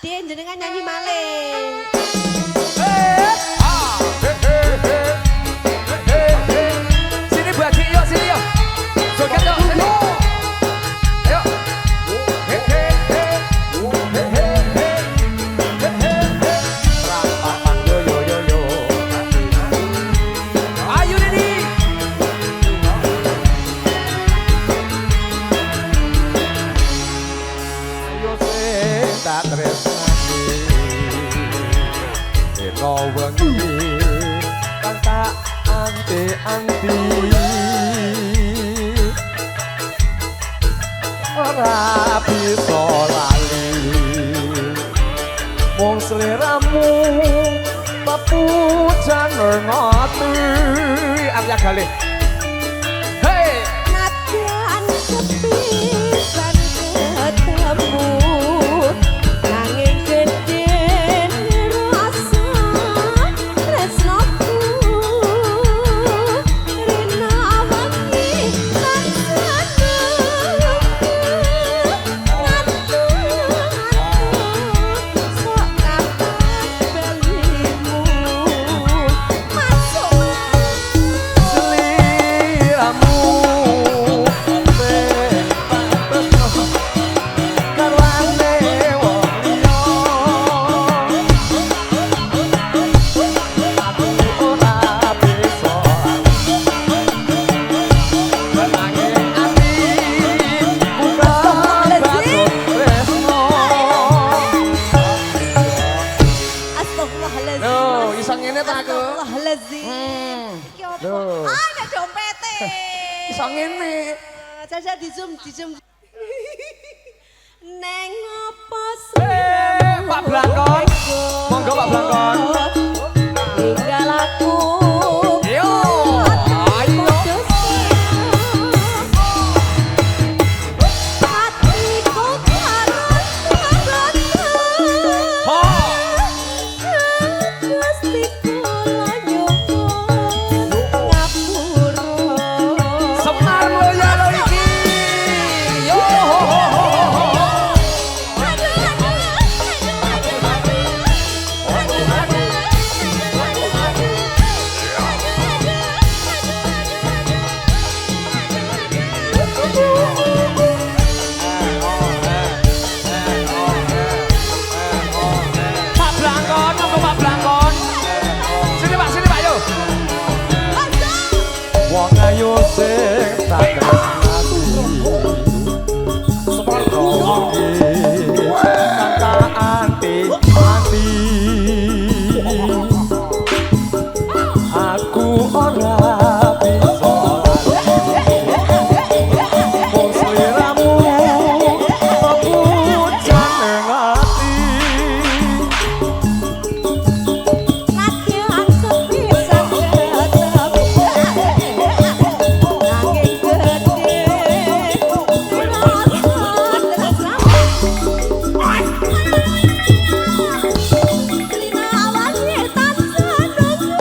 Din jenengan nyanyi malih. Sini Bu Haji, yuk sini yuk. Joget yuk sini. Ayo. Rampapan yo yo yo yo. Ayo Didi. Ayo sing tak tresnani. Eno wengi kang tak anti-anti. Ora bisa lali mung sliramu pepujan ngati Arya Galih. Hei Nadyan sepisan ketemu nanging gedhe rasa tresnoku rena wengi tansah sok kapan balimu masuk sliramu karwane wong liya aku ora bisa nanging ati bukan batut tresno. Astagfirullahaladzim. Loh, iso ngene ta aku? Astagfirullahaladzim. Iki apa? Loh. Ah, ada dompete. Iso ngene. Caca di zoom. Neng apa Pak Blangkon. Monggo Pak Blangkon. tinggal aku. Yo, ayo. Hatiku karena Ho. Gusti kula nyuwun ngapura. Semar Mulya lo iki. Yo. Pak Blangkon, monggo Pak Blangkon. Sini Pak, yo. Wong ayu sing tak tresnani. Swarga wengi kang tak anti-anti. Aku ora bisa mung sliramu pepujan ning ati. Nadyan sepisan ketemu nanging gedhe rasa Rina awake tansah nunggu.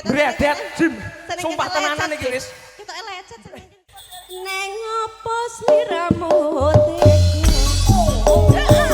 Bredet, Jim. Sumpah tenanan iki wis. Kita lecet. Neng opo sliramu tega.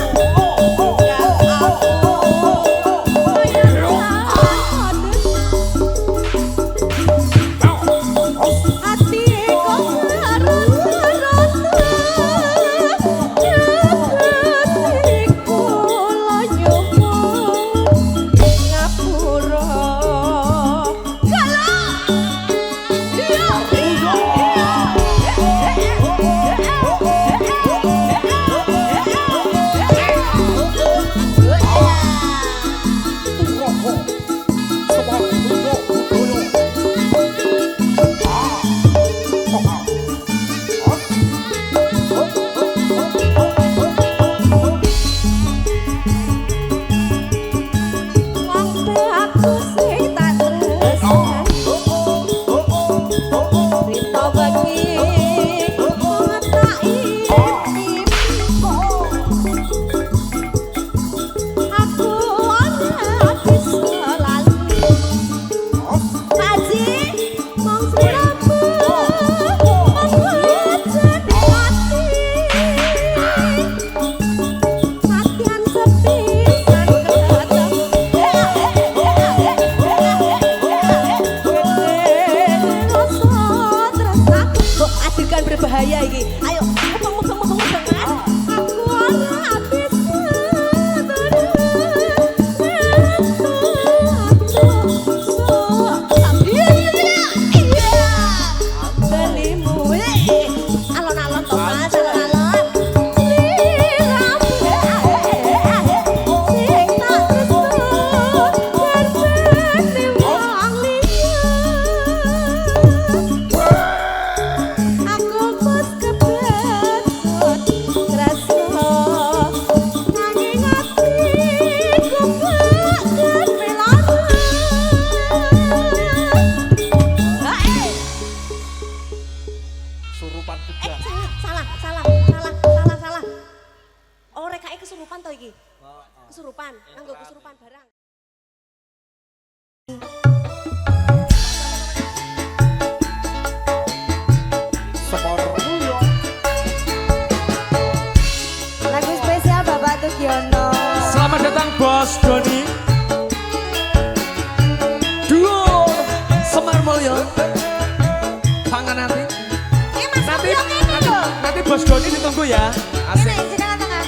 Bos Doni ditunggu ya. Asik. Ini silakan tengah.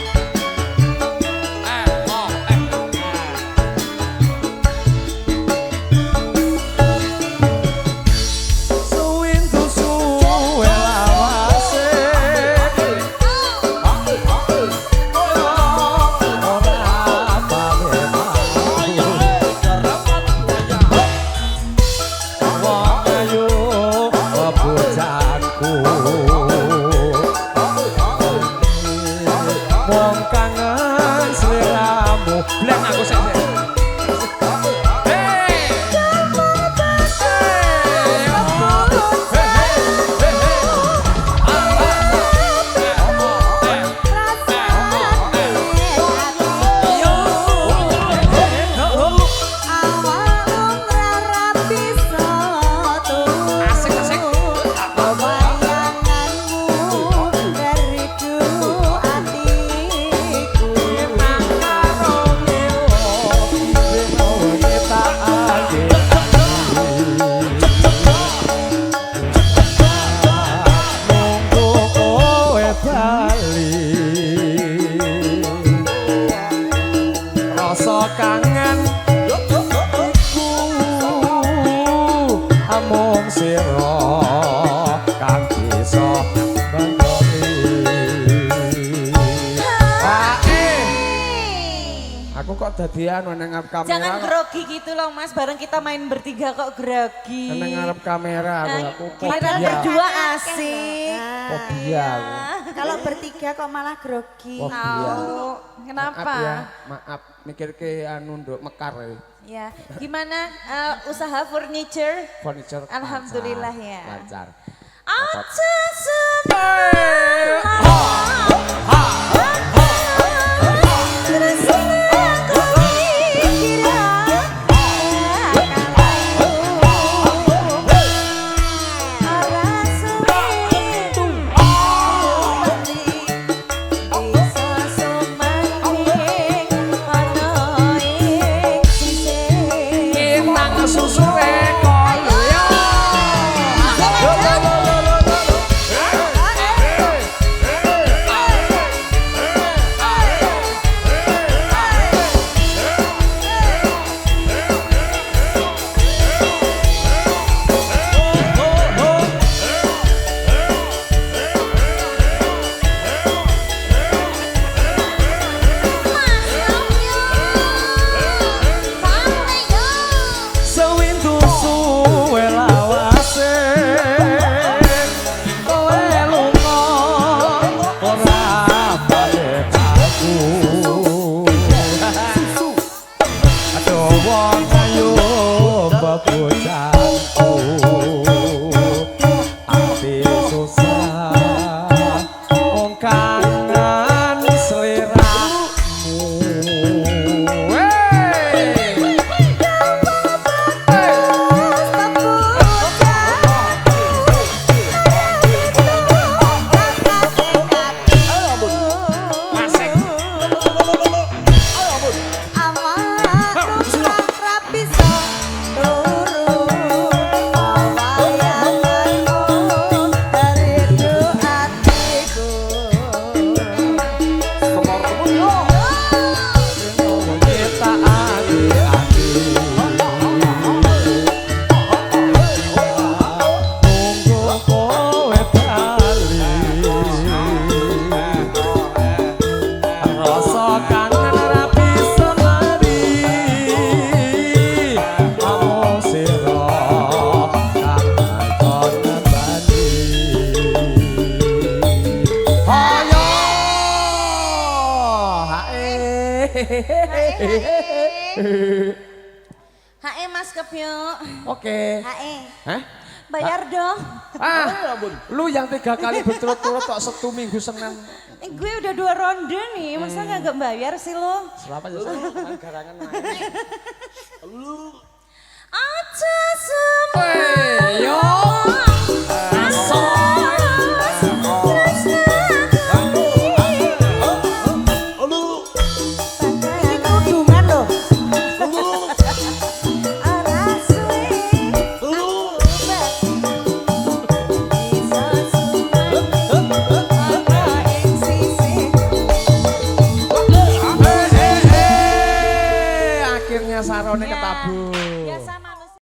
Kangen iku amung sira kang bisa aku kok dadian nang ngarep kamera. Jangan grogi gitu loh Mas, bareng kita main bertiga kok grogi. Nang ngarep kamera aku Padahal berdua asik. Fobia aku. Kalau bertiga kok malah grogi. Fobia. Kenapa? Maaf ya, maaf. Mikir ke anu nduk mekar ya. Gimana usaha furniture? Furniture. Alhamdulillah ya. Lancar. Aja Hae Mas Kepyo. Oke. Hae. Hah? Bayar dong. Lu yang 3 kali berturut-turut kok 1 minggu Senin. Gue udah 2 ronde nih, masa nggak bayar sih lo? Selapa aja saya garangan main. Aja semua. Yo. Maksudnya sarone ketabu. Biasa manusia.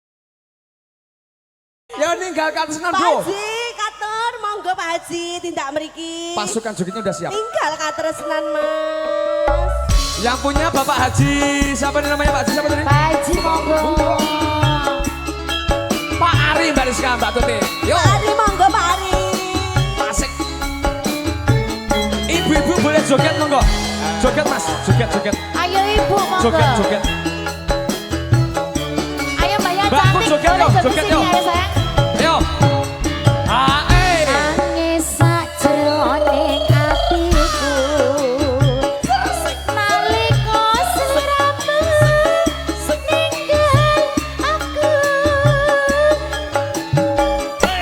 Ya ninggalkan senan bro. Pak Haji, katur, monggo Pak Haji, tindak mriki. Pasukan jogetnya udah siap. Tinggal katresnan Mas. Yang punya Bapak Haji, siapa nih namanya Pak Haji? Siapa tadi? Pak Haji monggo. Pak Ari Mbak Rizka, Mbak Tuti. Yuk. Pak Ari monggo Pak Ari. Asik. Ibu-ibu boleh joget monggo. Joget Mas, joget. Ayo Ibu monggo. Joget. Ayo Mbak yang Mbak, cantik. joget boleh yuk, joget joget sini, yuk. ayo sayang. Ayo. Nangis sajroning atiku. Nalika sliramu ninggal aku.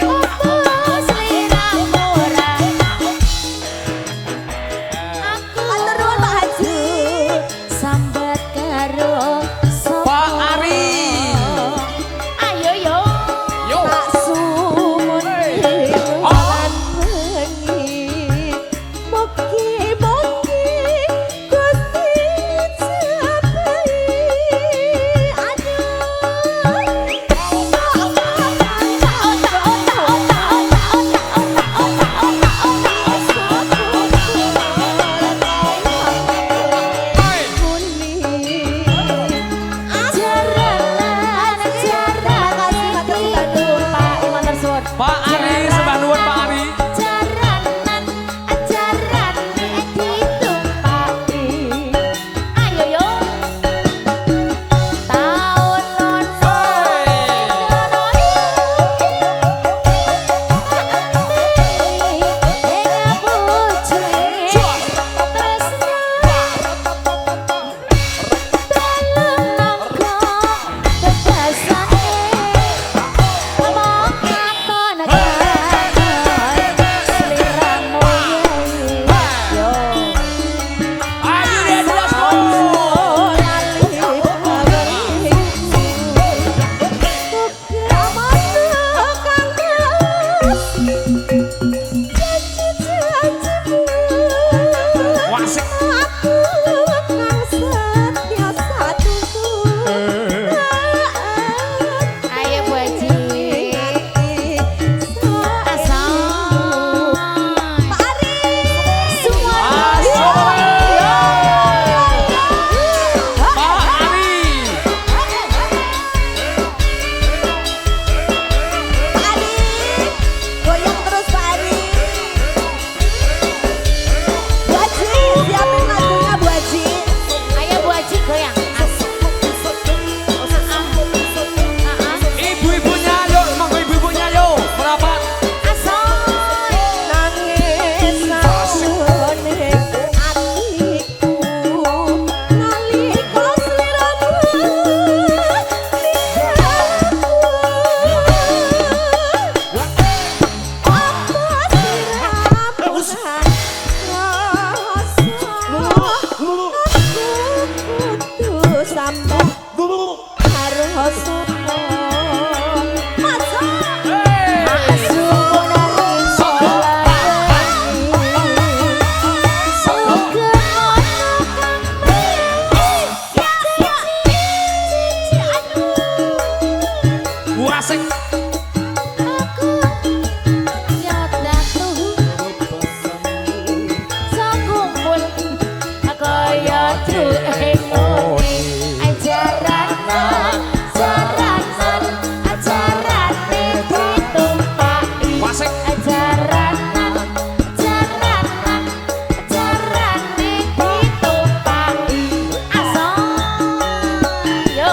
Opo sliramu ora. Aku atur nuwun Pak Haji. Sambat karo Pak Ari. Ayo yo. Yo. Tak sumun lan mengi. Mugi-mugi Gusti jabai. Pak Ari, sembah nuwun Pak Ari. Jaranan ajaran ditumpaki. Ayo yo. Taun nono. Ayo dia jelas bro. Wasik. Ayo Bu Haji. Asal. Pak Ari. Semua. Pak Ari. Pak Ari, goyang terus Pak Ari. Bu Haji, siapin lagunya Bu Haji. Ayo Bu Haji goyang. Ibu-ibunya yuk, monggo ibu-ibunya yuk. Merapat. Nangis sajroning atiku. Nalika sliramu Sambung karo suka masa asuh nangis Wasik. Wasik. Yo.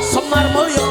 Semar Mulyo